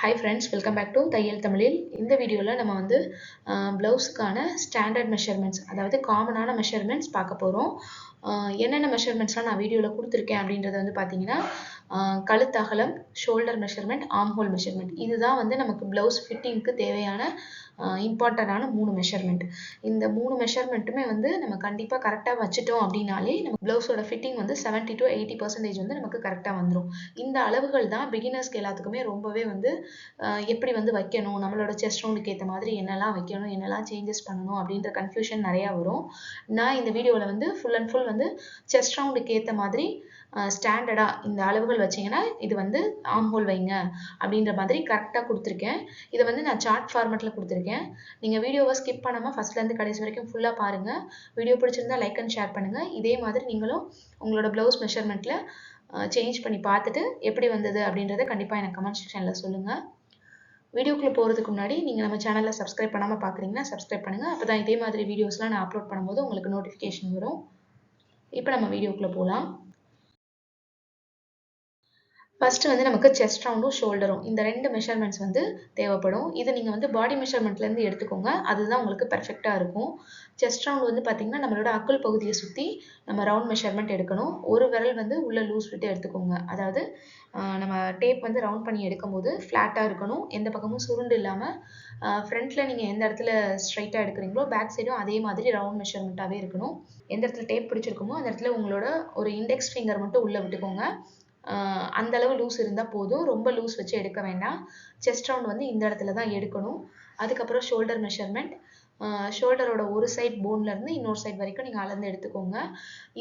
Hi friends, welcome back to தையல் தமிழில். இந்த வீடியோல நம்ம வந்து ப்ளவுஸ்க்கான ஸ்டாண்டர்ட் மெஷர்மெண்ட்ஸ், அதாவது காமனான மெஷர்மெண்ட்ஸ் பார்க்க போகிறோம். என்னென்ன மெஷர்மெண்ட்ஸ்லாம் நான் வீடியோவில் கொடுத்துருக்கேன் அப்படின்றது வந்து பார்த்தீங்கன்னா, கழுத்து அகலம், shoulder measurement, arm hole measurement, இதுதான் வந்து நமக்கு ப்ளவுஸ் ஃபிட்டிங்க்கு தேவையான இம்பார்ட்டண்டான 3 மெஷர்மெண்ட். இந்த 3 மெஷர்மெண்ட்டுமே வந்து நம்ம கண்டிப்பாக கரெக்டாக வச்சுட்டோம் அப்படின்னாலே நம்ம ப்ளவுஸோட ஃபிட்டிங் வந்து 70 to 80% வந்து நமக்கு கரெக்டாக வந்துடும். இந்த அளவுகள் தான் பிகினர்ஸ்க்கு எல்லாத்துக்குமே ரொம்பவே வந்து எப்படி வந்து வைக்கணும், நம்மளோட செஸ்ட் ரவுண்டுக்கு ஏற்ற மாதிரி என்னெல்லாம் வைக்கணும், என்னெல்லாம் சேஞ்சஸ் பண்ணணும் அப்படின்ற கன்ஃபியூஷன் நிறையா வரும். நான் இந்த வீடியோவில் வந்து ஃபுல் அண்ட் ஃபுல் வந்து செஸ்ட் ரவுண்டுக்கு ஏற்ற மாதிரி ஸ்டாண்டர்டாக இந்த அளவுகள் வச்சிங்கன்னா இது வந்து ஆர்ம் ஹோல் வைங்க அப்படின்ற மாதிரி கரெக்டாக கொடுத்துருக்கேன். இதை வந்து நான் சார்ட் ஃபார்மேட்டில் கொடுத்துருக்கேன். நீங்கள் வீடியோவை ஸ்கிப் பண்ணாமல் ஃபஸ்ட்லேருந்து கடைசி வரைக்கும் ஃபுல்லாக பாருங்கள். வீடியோ பிடிச்சிருந்தா லைக் அண்ட் ஷேர் பண்ணுங்கள். இதே மாதிரி நீங்களும் உங்களோட ப்ளவுஸ் மெஷர்மெண்ட்டில் சேஞ்ச் பண்ணி பார்த்துட்டு எப்படி வந்தது அப்படின்றத கண்டிப்பாக எனக்கு கமெண்ட் செக்ஷனில் சொல்லுங்கள். வீடியோக்குள்ளே போகிறதுக்கு முன்னாடி நீங்கள் நம்ம சேனலில் சப்ஸ்கிரைப் பண்ணாமல் பார்க்குறீங்கன்னா சப்ஸ்கிரைப் பண்ணுங்கள். அப்போ தான் இதே மாதிரி வீடியோஸ்லாம் நான் அப்லோட் பண்ணும்போது உங்களுக்கு நோட்டிஃபிகேஷன் வரும். இப்போ நம்ம வீடியோக்குள்ளே போகலாம். ஃபஸ்ட்டு வந்து நமக்கு செஸ்ட் ரவுண்டும் ஷோல்டரும் இந்த 2 மெஷர்மெண்ட்ஸ் வந்து தேவைப்படும். இது நீங்கள் வந்து பாடி மெஷர்மெண்ட்லேருந்து எடுத்துக்கோங்க. அதுதான் உங்களுக்கு பெர்ஃபெக்டாக இருக்கும். செஸ்ட் ரவுண்ட் வந்து பார்த்திங்கன்னா நம்மளோட அக்குள் பகுதியை சுற்றி நம்ம ரவுண்ட் மெஷர்மெண்ட் எடுக்கணும். ஒரு விரல் வந்து உள்ளே லூஸ் விட்டு எடுத்துக்கோங்க. அதாவது நம்ம டேப் வந்து ரவுண்ட் பண்ணி எடுக்கும்போது ஃப்ளாட்டாக இருக்கணும். எந்த பக்கமும் சுருண்டு இல்லாமல் ஃப்ரண்ட்டில் நீங்கள் எந்த இடத்துல ஸ்ட்ரைட்டாக எடுக்கிறீங்களோ பேக் சைடும் அதே மாதிரி ரவுண்ட் மெஷர்மெண்ட்டாகவே இருக்கணும். எந்த இடத்துல டேப் பிடிச்சிருக்குமோ அந்த இடத்துல உங்களோட ஒரு இண்டெக்ஸ் ஃபிங்கர் மட்டும் உள்ளே விட்டுக்கோங்க. அந்த அளவு லூஸ் இருந்தால் போதும். ரொம்ப லூஸ் வச்சு எடுக்க வேண்டாம். செஸ்ட் ரவுண்ட் வந்து இந்த இடத்துல தான் எடுக்கணும். அதுக்கப்புறம் ஷோல்டர் மெஷர்மெண்ட், ஷோல்டரோட ஒரு சைட் போன்லேருந்து இன்னொரு சைட் வரைக்கும் நீங்கள் அளந்து எடுத்துக்கோங்க.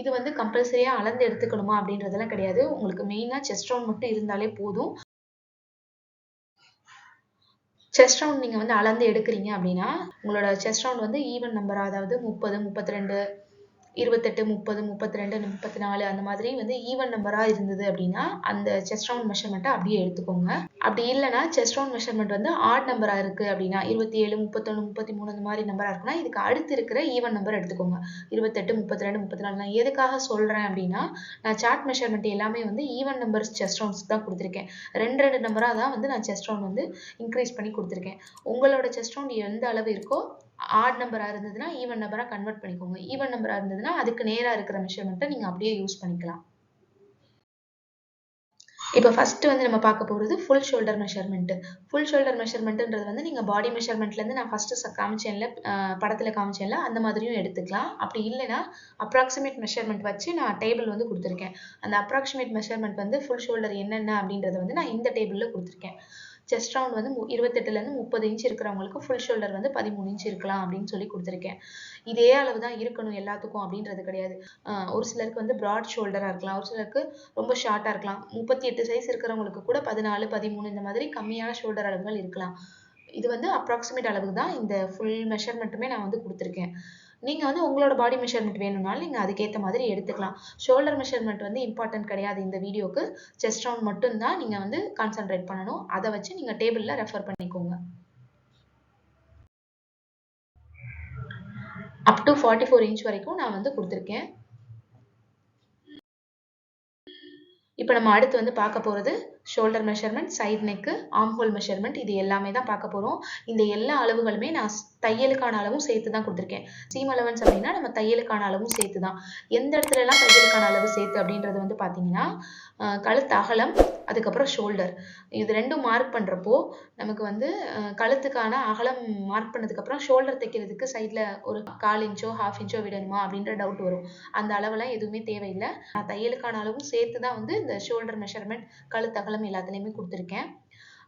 இது வந்து கம்பல்சரியாக அளந்து எடுத்துக்கணுமா அப்படின்றதெல்லாம் கிடையாது. உங்களுக்கு மெயினாக செஸ்ட் ரவுண்ட் மட்டும் இருந்தாலே போதும். செஸ்ட் ரவுண்ட் நீங்கள் வந்து அளந்து எடுக்கிறீங்க அப்படின்னா உங்களோட செஸ்ட் ரவுண்ட் வந்து ஈவன் நம்பர், அதாவது 30, 32, 28, 30, 32, 34 அந்த மாதிரி வந்து ஈவன் நம்பராக இருந்தது அப்படின்னா அந்த செஸ்ட் ரவுண்ட் மெஷர்மெண்ட்டை அப்படியே எடுத்துக்கோங்க. அப்படி இல்லைனா செஸ்ட் ரவுண்ட் மெஷர்மெண்ட் வந்து ஆட் நம்பராக இருக்குது அப்படின்னா 27, 31, 33 அந்த மாதிரி நம்பராக இருக்குன்னா இதுக்கு அடுத்து இருக்கிற ஈவன் நம்பர் எடுத்துக்கோங்க. 28, 32, 34. நான் எதுக்காக சொல்கிறேன் அப்படின்னா நான் சார்ட் மெஷர்மெண்ட் எல்லாமே வந்து ஈவன் நம்பர்ஸ் செஸ்ட் ரவுண்ட்ஸ் தான் கொடுத்துருக்கேன். 2 நம்பராக தான் வந்து நான் செஸ்ட் ரவுண்ட் வந்து இன்க்ரீஸ் பண்ணி கொடுத்துருக்கேன். உங்களோட செஸ்ட் ரவுண்ட் எந்த அளவு இருக்கோ ஆட் நம்பராக இருந்ததுன்னா ஈவன் நம்பராக கன்வெர்ட் பண்ணிக்கோங்க. ஈவன் நம்பராக இருந்ததுன்னா அதுக்கு நேராக இருக்கிற மெஷர்மெண்ட்டை நீங்கள் அப்படியே யூஸ் பண்ணிக்கலாம். இப்போ ஃபஸ்ட்டு வந்து நம்ம பார்க்க போகிறது full shoulder measurement. Full shoulder மெஷர்மெண்ட்டுன்றது வந்து நீங்கள் பாடி மெஷர்மெண்ட்லேருந்து நான் ஃபஸ்ட்டு காமிச்சேன்ல, படத்தில் காமிச்சேன்ல, அந்த மாதிரியும் எடுத்துக்கலாம். அப்படி இல்லைனா அப்ராக்சிமேட் மெஷர்மெண்ட் வச்சு நான் டேபிள் வந்து கொடுத்துருக்கேன். அந்த அப்ராக்சிமேட் மெஷர்மெண்ட் வந்து ஃபுல் ஷோல்டர் என்னென்ன அப்படின்றத வந்து நான் இந்த டேபிளில் கொடுத்துருக்கேன். செஸ்ட் ரவுண்ட் வந்து 28லேருந்து 30 இன்ச் இருக்கிறவங்களுக்கு ஃபுல் ஷோல்டர் வந்து 13 இன்ச் இருக்கலாம் அப்படின்னு சொல்லி கொடுத்துருக்கேன். இதே அளவு தான் இருக்கணும் எல்லாத்துக்கும் அப்படின்றது கிடையாது. ஒரு சிலருக்கு வந்து ப்ராட் ஷோல்டராக இருக்கலாம், ஒரு சிலருக்கு ரொம்ப ஷார்ட்டாக இருக்கலாம். 38 சைஸ் இருக்கிறவங்களுக்கு கூட 14, 13 இந்த மாதிரி கம்மியான ஷோல்டர் அளவுகள் இருக்கலாம். இது வந்து அப்ராக்சிமேட் அளவுக்கு தான் இந்த ஃபுல் மெஷர்மெண்ட்டுமே நான் வந்து கொடுத்துருக்கேன். நீங்கள் வந்து உங்களோட பாடி மெஷர்மெண்ட் வேணும்னாலும் நீங்கள் அதுக்கேற்ற மாதிரி எடுத்துக்கலாம். ஷோல்டர் மெஷர்மெண்ட் வந்து இம்பார்ட்டன்ட் கிடையாது இந்த வீடியோக்கு. செஸ்ட் ரவுண்ட் மட்டும்தான் நீங்கள் வந்து கான்சென்ட்ரேட் பண்ணணும். அதை வச்சு நீங்கள் டேபிளில் ரெஃபர் பண்ணிக்கோங்க. அப் டு 44 இன்ச் வரைக்கும் நான் வந்து கொடுத்துருக்கேன். இப்போ நம்ம அடுத்து வந்து பார்க்க போகிறது shoulder measurement, side neck, arm hole measurement, இது எல்லாமே தான் பார்க்க போகிறோம். இந்த எல்லா அளவுகளுமே நான் தையலுக்கான அளவும் சேர்த்து தான் கொடுத்துருக்கேன். சீம் அலவன்ஸ் அப்படின்னா நம்ம தையலுக்கான அளவும் சேர்த்து தான். எந்த இடத்துலலாம் தையலுக்கான அளவு சேர்த்து அப்படின்றது வந்து பார்த்தீங்கன்னா கழுத்து அகலம், அதுக்கப்புறம் ஷோல்டர், இது ரெண்டும் மார்க் பண்ணுறப்போ நமக்கு வந்து கழுத்துக்கான அகலம் மார்க் பண்ணதுக்கப்புறம் ஷோல்டர் தைக்கிறதுக்கு சைடில் ஒரு 1/4 இன்ச்சோ 1/2 இன்ச்சோ விடணுமா அப்படின்ற டவுட் வரும். அந்த அளவெல்லாம் எதுவுமே தேவையில்லை. நான் தையலுக்கான அளவும் சேர்த்து தான் வந்து இந்த ஷோல்டர் மெஷர்மெண்ட், கழுத்து அகலம் எல்லாத்துலேயுமே கொடுத்துருக்கேன்.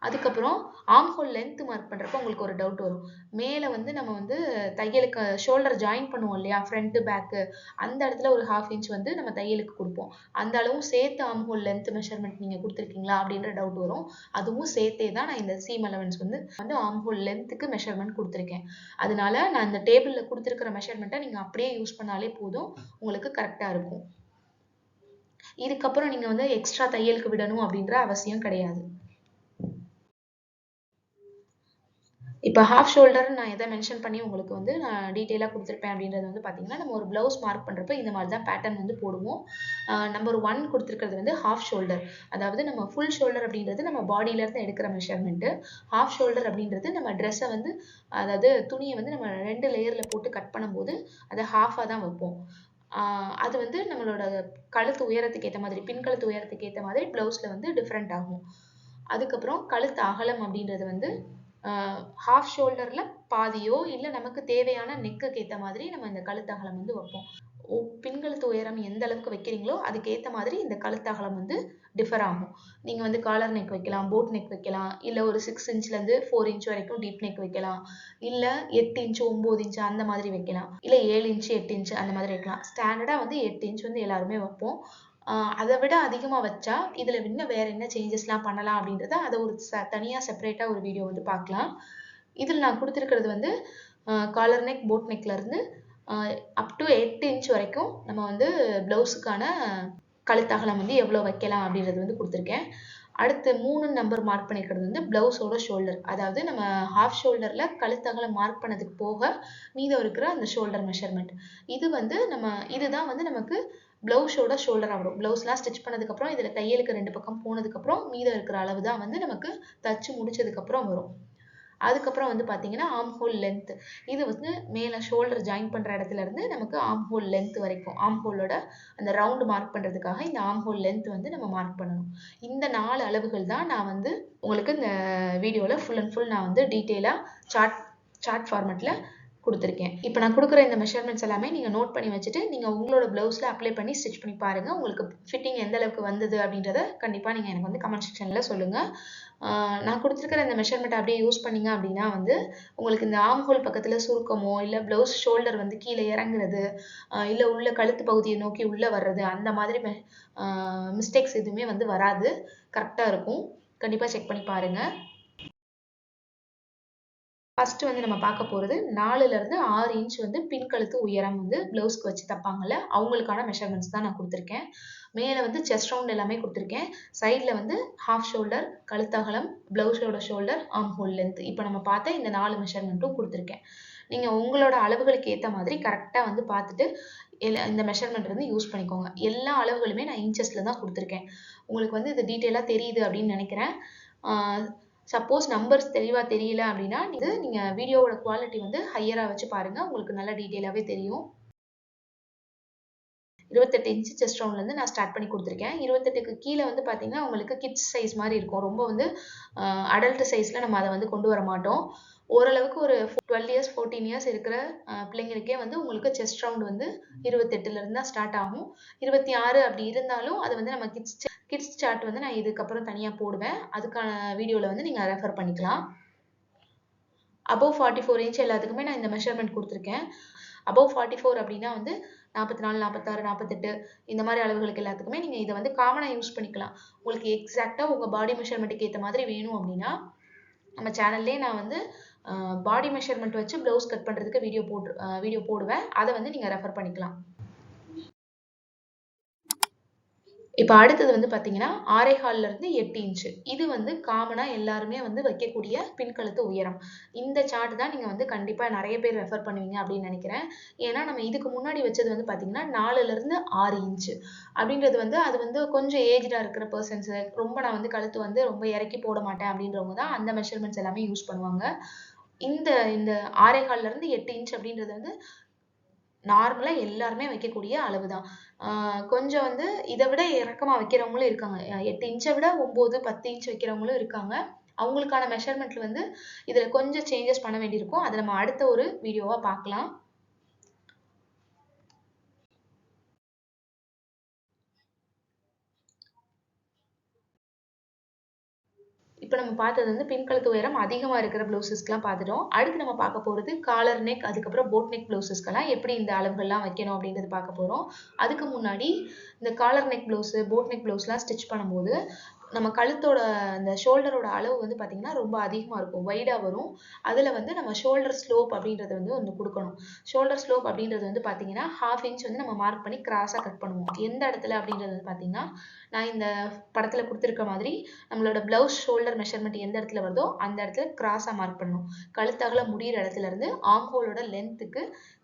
அதுக்கப்புறம் ஆர்ம் ஹோல் லென்த் மார்க் பண்ணுறப்போ உங்களுக்கு ஒரு டவுட் வரும். மேலே வந்து நம்ம வந்து தையலுக்கு ஷோல்டர் ஜாயின் பண்ணுவோம் இல்லையா, ஃப்ரண்ட்டு பேக்கு, அந்த இடத்துல ஒரு 1/2 இன்ச் வந்து நம்ம தையலுக்கு கொடுப்போம். அந்த அளவும் சேர்த்து ஆர்ம் ஹோல் லென்த் மெஷர்மெண்ட் நீங்கள் கொடுத்துருக்கீங்களா அப்படின்ற டவுட் வரும். அதுவும் சேர்த்தே தான் நான் இந்த சீம் அலவன்ஸ் வந்து ஆர்ம் ஹோல் லென்த்துக்கு மெஷர்மெண்ட் கொடுத்துருக்கேன். அதனால நான் இந்த டேபிளில் கொடுத்துருக்கிற மெஷர்மெண்ட்டை நீங்கள் அப்படியே யூஸ் பண்ணாலே போதும், உங்களுக்கு கரெக்டாக இருக்கும். இதுக்கப்புறம் நீங்கள் வந்து எக்ஸ்ட்ரா தையலுக்கு விடணும் அப்படின்ற அவசியம் கிடையாது. இப்போ ஹாஃப் ஷோல்டர் நான் எதை மென்ஷன் பண்ணி உங்களுக்கு வந்து நான் டீட்டெயிலாக கொடுத்துருப்பேன் அப்படின்றது வந்து பார்த்தீங்கன்னா, நம்ம ஒரு ப்ளவுஸ் மார்க் பண்ணுறப்ப இந்த மாதிரி தான் பேட்டர்ன் வந்து போடுவோம். நம்பர் 1 கொடுத்துருக்கிறது வந்து ஹாஃப் ஷோல்டர். அதாவது நம்ம ஃபுல் ஷோல்டர் அப்படின்றது நம்ம பாடியிலேருந்து எடுக்கிற மெஷர்மெண்ட்டு. ஹாஃப் ஷோல்டர் அப்படின்றது நம்ம ட்ரெஸ்ஸை வந்து அதாவது துணியை வந்து நம்ம 2 லேயரில் போட்டு கட் பண்ணும்போது அதை ஹாஃபாக தான் வைப்போம். அது வந்து நம்மளோட கழுத்து உயரத்துக்கு ஏற்ற மாதிரி, பின் கழுத்து உயரத்துக்கு ஏற்ற மாதிரி ப்ளவுஸில் வந்து டிஃப்ரெண்ட் ஆகும். அதுக்கப்புறம் கழுத்து அகலம் அப்படின்றது வந்து ஹாஃப் ஷோல்டரில் பாதியோ இல்லை நமக்கு தேவையான நெக்குக்கு ஏற்ற மாதிரி நம்ம இந்த கழுத்து அகலம் வந்து வைப்போம். பின்கழுத்து உயரம் எந்த அளவுக்கு வைக்கிறீங்களோ அதுக்கேற்ற மாதிரி இந்த கழுத்து அகலம் வந்து டிஃபர் ஆகும். நீங்கள் வந்து காலர் நெக் வைக்கலாம், போட் நெக் வைக்கலாம், இல்லை ஒரு 6 இன்ச்லேருந்து 4 இன்ச் வரைக்கும் டீப் நெக் வைக்கலாம், இல்லை 8 இன்ச்சு 9 இன்ச்சு அந்த மாதிரி வைக்கலாம், இல்லை 7 இன்ச்சு 8 இன்ச்சு அந்த மாதிரி வைக்கலாம். ஸ்டாண்டர்டாக வந்து 8 இன்ச் வந்து எல்லாருமே வைப்போம். அதை விட அதிகமாக வச்சா இதில் இன்னும் வேறு என்ன சேஞ்சஸ்லாம் பண்ணலாம் அப்படின்றத அதை ஒரு தனியாக செப்பரேட்டாக ஒரு வீடியோ வந்து பார்க்கலாம். இதில் நான் கொடுத்துருக்கிறது வந்து காலர் நெக் போட் நெக்லேருந்து அப் டு 8 இன்ச் வரைக்கும் நம்ம வந்து ப்ளவுஸுக்கான கழுத்தகலம் வந்து எவ்வளோ வைக்கலாம் அப்படின்றது வந்து கொடுத்துருக்கேன். அடுத்து 3 நம்பர் மார்க் பண்ணியிருக்கிறது வந்து ப்ளவுஸோட ஷோல்டர். அதாவது நம்ம ஹாஃப் ஷோல்டரில் கழுத்தகலம் மார்க் பண்ணதுக்கு போக மீதம் இருக்கிற அந்த ஷோல்டர் மெஷர்மெண்ட். இது வந்து இதுதான் வந்து நமக்கு ப்ளவுஸோட ஷோல்டராக வரும். ப்ளவுஸ்லாம் ஸ்டிச் பண்ணதுக்கப்புறம் இதில் தையலுக்கு 2 பக்கம் போனதுக்கப்புறம் மீதம் இருக்கிற அளவு தான் வந்து நமக்கு தச்சு முடிச்சதுக்கப்புறம் வரும். அதுக்கப்புறம் வந்து பார்த்தீங்கன்னா ஆர்ம் ஹோல் லென்த். இது வந்து மேலே ஷோல்டர் ஜாயின் பண்ணுற இடத்துல இருந்து நமக்கு ஆர்ம் ஹோல் லென்த் வரைக்கும், ஆர்ம் ஹோலோட அந்த ரவுண்டு மார்க் பண்ணுறதுக்காக இந்த ஆர்ம் ஹோல் லென்த் வந்து நம்ம மார்க் பண்ணணும். இந்த 4 அளவுகள் தான் நான் வந்து உங்களுக்கு இந்த வீடியோவில் ஃபுல் அண்ட் ஃபுல் நான் வந்து டீட்டெயிலாக சார்ட் ஃபார்மேட்டில் கொடுத்துருக்கேன். இப்போ நான் கொடுக்குற இந்த மெஷர்மெண்ட்ஸ் எல்லாமே நீங்கள் நோட் பண்ணி வச்சுட்டு நீங்கள் உங்களோட ப்ளவுஸில் அப்ளை பண்ணி ஸ்டிச் பண்ணி பாருங்கள். உங்களுக்கு ஃபிட்டிங் எந்த அளவுக்கு வந்தது அப்படின்றத கண்டிப்பாக நீங்கள் எனக்கு வந்து கமெண்ட் செக்ஷனில் சொல்லுங்கள். நான் கொடுத்துருக்கிற இந்த மெஷர்மெண்ட் அப்படியே யூஸ் பண்ணிங்க அப்படின்னா வந்து உங்களுக்கு இந்த ஆர்ம் ஹோல் பக்கத்தில் சுருக்கமோ இல்லை ப்ளவுஸ் ஷோல்டர் வந்து கீழே இறங்குறது, இல்லை உள்ள கழுத்து பகுதியை நோக்கி உள்ளே வர்றது, அந்த மாதிரி மிஸ்டேக்ஸ் எதுவுமே வந்து வராது. கரெக்டாக இருக்கும். கண்டிப்பாக செக் பண்ணி பாருங்கள். ஃபர்ஸ்ட் வந்து நம்ம பார்க்க போகிறது 4லேருந்து 6 இன்ச் வந்து பின்கழுத்து உயரம் வந்து ப்ளவுஸ்க்கு வச்சு தப்பாங்கல்ல, அவங்களுக்கான மெஷர்மெண்ட்ஸ் தான் நான் கொடுத்துருக்கேன். மேலே வந்து செஸ்ட் ரவுண்ட் எல்லாமே கொடுத்துருக்கேன். சைடில் வந்து ஹாஃப் ஷோல்டர், கழுத்தகலம், ப்ளவுஸோட ஷோல்டர், ஆர்ம் ஹோல் லென்த், இப்போ நம்ம பார்த்த இந்த 4 மெஷர்மெண்ட்டும் கொடுத்துருக்கேன். நீங்கள் உங்களோட அளவுகளுக்கு ஏற்ற மாதிரி கரெக்டாக வந்து பார்த்துட்டு இந்த மெஷர்மெண்ட் வந்து யூஸ் பண்ணிக்கோங்க. எல்லா அளவுகளுமே நான் இன்ச்சஸில் தான் கொடுத்துருக்கேன். உங்களுக்கு வந்து இது டீட்டெயிலாக தெரியுது அப்படின்னு நினைக்கிறேன். சப்போஸ் நம்பர்ஸ் தெளிவாக தெரியல அப்படின்னா நீங்கள் வீடியோவோட குவாலிட்டி வந்து ஹையராக வச்சு பாருங்கள். உங்களுக்கு நல்ல டீட்டெயிலாகவே தெரியும். 28 இன்ச்சு செஸ்ட் ரவுண்ட்லேருந்து நான் ஸ்டார்ட் பண்ணி கொடுத்துருக்கேன். 28க்கு கீழே வந்து பார்த்தீங்கன்னா உங்களுக்கு கிட்ஸ் சைஸ் மாதிரி இருக்கும். ரொம்ப வந்து அடல்ட் சைஸில் நம்ம அதை வந்து கொண்டு வர மாட்டோம். ஓரளவுக்கு ஒரு 12 இயர்ஸ் 14 இயர்ஸ் இருக்கிற பிள்ளைங்களுக்கே வந்து உங்களுக்கு செஸ்ட் ரவுண்ட் வந்து 28லேருந்து தான் ஸ்டார்ட் ஆகும். 26 அப்படி இருந்தாலும் அது வந்து நம்ம கிட்ஸ் சார்ட் வந்து நான் இதுக்கப்புறம் தனியாக போடுவேன். அதுக்கான வீடியோவில் வந்து நீங்கள் ரெஃபர் பண்ணிக்கலாம். அபவ் 44 இன்ச் எல்லாத்துக்குமே நான் இந்த மெஷர்மெண்ட் கொடுத்துருக்கேன். அபவ் 44 அப்படின்னா வந்து 44, 46, 48 இந்த மாதிரி அளவுகளுக்கு எல்லாத்துக்குமே நீங்கள் இதை வந்து காமனாக யூஸ் பண்ணிக்கலாம். உங்களுக்கு எக்ஸாக்டாக உங்கள் பாடி மெஷர்மெண்ட்டுக்கு ஏற்ற மாதிரி வேணும் அப்படின்னா நம்ம சேனல்லே நான் வந்து பாடி மெஷர்மெண்ட் வச்சு ப்ளவுஸ் கட் பண்ணுறதுக்கு வீடியோ போடுவேன். அதை வந்து நீங்கள் ரெஃபர் பண்ணிக்கலாம். இப்போ அடுத்தது வந்து பார்த்தீங்கன்னா 6.25லேருந்து 8 இன்ச்சு. இது வந்து காமனாக எல்லாருமே வந்து வைக்கக்கூடிய பின்கழுத்து உயரம். இந்த சார்ட் தான் நீங்கள் வந்து கண்டிப்பாக நிறைய பேர் ரெஃபர் பண்ணுவீங்க அப்படின்னு நினைக்கிறேன். ஏன்னா நம்ம இதுக்கு முன்னாடி வச்சது வந்து பார்த்தீங்கன்னா 4லேருந்து 6 இன்ச்சு அப்படின்றது வந்து அது வந்து கொஞ்சம் ஏஜ்டாக இருக்கிற பர்சன்ஸு, ரொம்ப நான் வந்து கழுத்து வந்து ரொம்ப இறக்கி போட மாட்டேன் அப்படின்றவங்க தான் அந்த மெஷர்மெண்ட்ஸ் எல்லாமே யூஸ் பண்ணுவாங்க. இந்த 6.25லேருந்து 8 இன்ச் அப்படின்றது வந்து நார்மலாக எல்லாருமே வைக்கக்கூடிய அளவு தான். கொஞ்சம் வந்து இதை விட இறக்கமாக வைக்கிறவங்களும் இருக்காங்க. 8 இன்ச்சை விட 9, 10 இன்ச் வைக்கிறவங்களும் இருக்காங்க. அவங்களுக்கான மெஷர்மெண்ட்ல வந்து இதில் கொஞ்சம் சேஞ்சஸ் பண்ண வேண்டியிருக்கும். அதை நம்ம அடுத்த ஒரு வீடியோவாக பார்க்கலாம். இப்போ நம்ம பார்த்தது வந்து பின்கழுத்து உயரம் அதிகமாக இருக்கிற ப்ளவுசஸ்க்குலாம் பார்த்துட்டோம். அடுத்து நம்ம பார்க்க போகிறது காலர் நெக், அதுக்கப்புறம் போட் நெக் ப்ளவுசஸ்க்கெல்லாம் எப்படி இந்த அளவுகள்லாம் வைக்கணும் அப்படின்றது பார்க்க போகிறோம். அதுக்கு முன்னாடி இந்த collar neck blouse, boat neck ப்ளவுஸ்லாம் ஸ்டிச் பண்ணும்போது நம்ம கழுத்தோட அந்த ஷோல்டரோட அளவு வந்து பார்த்திங்கன்னா ரொம்ப அதிகமாக இருக்கும், வைடாக வரும். அதில் வந்து நம்ம ஷோல்டர் ஸ்லோப் அப்படின்றது வந்து ஒன்று கொடுக்கணும். ஷோல்டர் ஸ்லோப் அப்படின்றது வந்து பார்த்திங்கன்னா 1/2 இன்ச் வந்து நம்ம மார்க் பண்ணி கிராஸாக கட் பண்ணுவோம். எந்த இடத்துல அப்படின்றது வந்து பார்த்திங்கன்னா நான் இந்த படத்துல கொடுத்துருக்க மாதிரி நம்மளோட பிளவுஸ் ஷோல்டர் மெஷர்மெண்ட் எந்த இடத்துல வருதோ அந்த இடத்துல கிராஸா மார்க் பண்ணணும். கழுத்தகல முடியிற இடத்துல இருந்து ஆர்ம் ஹோலோட லென்த்துக்கு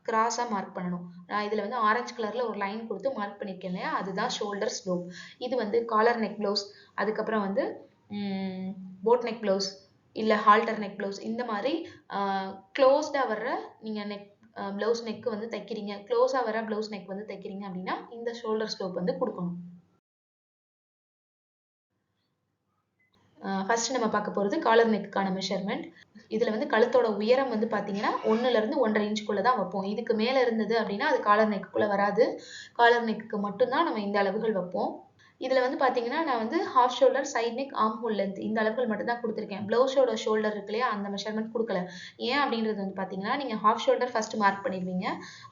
கிராஸா மார்க் பண்ணணும். நான் இதுல வந்து ஆரஞ்சு கலர்ல ஒரு லைன் கொடுத்து மார்க் பண்ணிருக்கேன் இல்லையா, அதுதான் ஷோல்டர் ஸ்லோப். இது வந்து காலர் நெக் பிளவுஸ், அதுக்கப்புறம் வந்து போட் நெக் பிளவுஸ் இல்ல ஹால்டர் நெக் பிளவுஸ், இந்த மாதிரி க்ளோஸ்டா வர்ற நீங்க நெக் பிளவுஸ் நெக் வந்து தைக்கிறீங்க, க்ளோஸா வர பிளவுஸ் நெக் வந்து தைக்கிறீங்க அப்படின்னா இந்த ஷோல்டர் ஸ்லோப் வந்து கொடுக்கணும். ஃபர்ஸ்ட் நம்ம பார்க்க போகிறது காலர் நெக்குக்கான மெஷர்மெண்ட். இதில் வந்து கழுத்தோட உயரம் வந்து பார்த்தீங்கன்னா 1லேருந்து 1.5 இன்ச்சுக்குள்ளே தான் வைப்போம். இதுக்கு மேலே இருந்தது அப்படின்னா அது காலர் நெக்குக்குள்ளே வராது. காலர் நெக்குக்கு மட்டும்தான் நம்ம இந்த அளவுகள் வைப்போம். இதில் வந்து பார்த்தீங்கன்னா நான் வந்து half shoulder, side neck, arm hole length இந்த அளவுகள் மட்டும் தான் கொடுத்துருக்கேன். ப்ளவுஸோட ஷோல்டர் இருக்கு இல்லையா, அந்த மெஷர்மெண்ட் கொடுக்கல. ஏன் அப்படின்றது வந்து பார்த்தீங்கன்னா நீங்கள் ஹாஃப் ஷோல்டர் ஃபர்ஸ்ட் மார்க் பண்ணிடுவீங்க.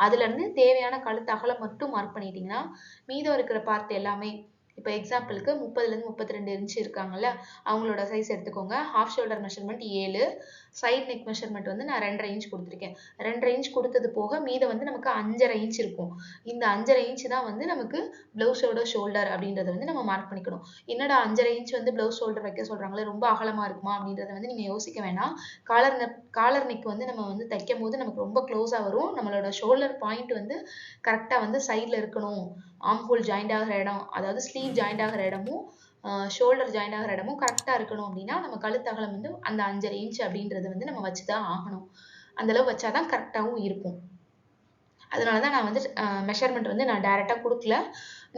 அதுலேருந்து தேவையான கழுத்து அகலம் மட்டும் மார்க் பண்ணிட்டீங்கன்னா மீதம் இருக்கிற பார்ட் எல்லாமே, இப்போ எக்ஸாம்பிளுக்கு 30லேருந்து 32 இன்ச்சு இருக்காங்கல்ல, அவங்களோட சைஸ் எடுத்துக்கோங்க. Half shoulder measurement 7, side neck measurement வந்து நான் 2.5 இன்ச் கொடுத்துருக்கேன். 2.5 இன்ச் கொடுத்தது போக மீதம் வந்து நமக்கு 5.5 இன்ச் இருக்கும். இந்த 5.5 இன்ச் தான் வந்து நமக்கு பிளவுஸோட ஷோல்டர் அப்படின்றத வந்து நம்ம மார்க் பண்ணிக்கணும். என்னடா 5.5 இன்ச் வந்து பிளவுஸ் ஷோல்டர் வைக்க சொல்றாங்களே, ரொம்ப அகலமா இருக்குமா அப்படின்றத வந்து நீங்க யோசிக்க வேண்டாம். காலர் நெக் வந்து நம்ம வந்து தைக்கும் போது நமக்கு ரொம்ப க்ளோஸா வரும். நம்மளோட ஷோல்டர் பாயிண்ட் வந்து கரெக்டா வந்து சைட்ல இருக்கணும். ஆர்ம் ஹோல் ஜாயிண்ட் ஆகிற இடம், அதாவது ஸ்லீவ் ஜாயிண்ட் ஆகிற இடமும் ஷோல்டர் ஜாயின் ஆகிற இடமும் கரெக்டாக இருக்கணும் அப்படின்னா நம்ம கழுத்தகலம் வந்து அந்த 5.5 இன்ச் அப்படின்றது வந்து நம்ம வச்சுதான் ஆகணும். அந்த அளவு வச்சாதான் கரெக்டாகவும் இருக்கும். அதனாலதான் நான் வந்து மெஷர்மெண்ட் வந்து நான் டைரக்டா கொடுக்கல.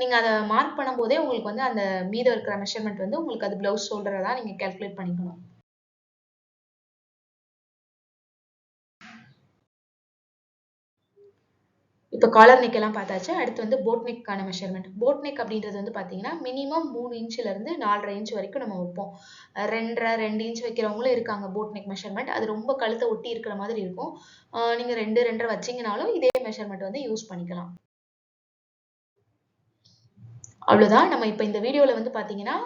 நீங்க அதை மார்க் பண்ணும் போதே உங்களுக்கு வந்து அந்த மீதம் இருக்கிற மெஷர்மெண்ட் வந்து உங்களுக்கு அது பிளவுஸ் ஷோல்டரை தான் நீங்க கால்குலேட் பண்ணிக்கணும். இப்போ காலர் நெக் எல்லாம் பார்த்தாச்சு. அடுத்து வந்து போட் நெக்கான மெஷர்மெண்ட். போட் நெக் அப்படின்றது வந்து பார்த்தீங்கன்னா மினிமம் 3 இன்ச்லேருந்து 4.5 இன்ச் வரைக்கும் நம்ம வைப்போம். 2 இன்ச் வைக்கிறவங்களும் இருக்காங்க போட் நெக் மெஷர்மெண்ட். அது ரொம்ப கழுத்தை ஒட்டி இருக்கிற மாதிரி இருக்கும். நீங்கள் 2 வச்சிங்கனாலும் இதே மெஷர்மெண்ட் வந்து யூஸ் பண்ணிக்கலாம். அவ்வளோதான். நம்ம இப்போ இந்த வீடியோவில் வந்து பார்த்தீங்கன்னா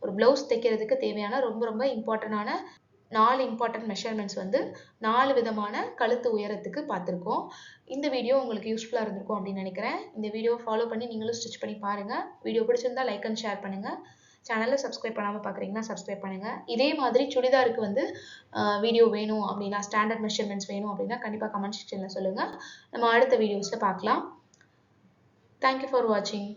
ஒரு ப்ளவுஸ் தைக்கிறதுக்கு தேவையான ரொம்ப ரொம்ப இம்பார்ட்டண்டான 4 இம்பார்ட்டன்ட் மெஷர்மெண்ட்ஸ் வந்து 4 விதமான கழுத்து உயரத்துக்கு பார்த்துருக்கோம். இந்த வீடியோ உங்களுக்கு யூஸ்ஃபுல்லாக இருந்திருக்கும் அப்படின்னு நினைக்கிறேன். இந்த வீடியோ ஃபாலோ பண்ணி நீங்களும் ஸ்டிச் பண்ணி பாருங்கள். வீடியோ பிடிச்சிருந்தா லைக் அண்ட் ஷேர் பண்ணுங்கள். சேனலில் சப்ஸ்கிரைப் பண்ணாமல் பார்க்குறீங்கன்னா சப்ஸ்கிரைப் பண்ணுங்கள். இதே மாதிரி சுடிதாருக்கு வந்து வீடியோ வேணும் அப்படின்னா, ஸ்டாண்டர்ட் மெஷர்மெண்ட்ஸ் வேணும் அப்படின்னா கண்டிப்பாக கமெண்ட் செக்ஷனில் சொல்லுங்கள். நம்ம அடுத்த வீடியோஸில் பார்க்கலாம். தேங்க்யூ ஃபார் வாட்சிங்.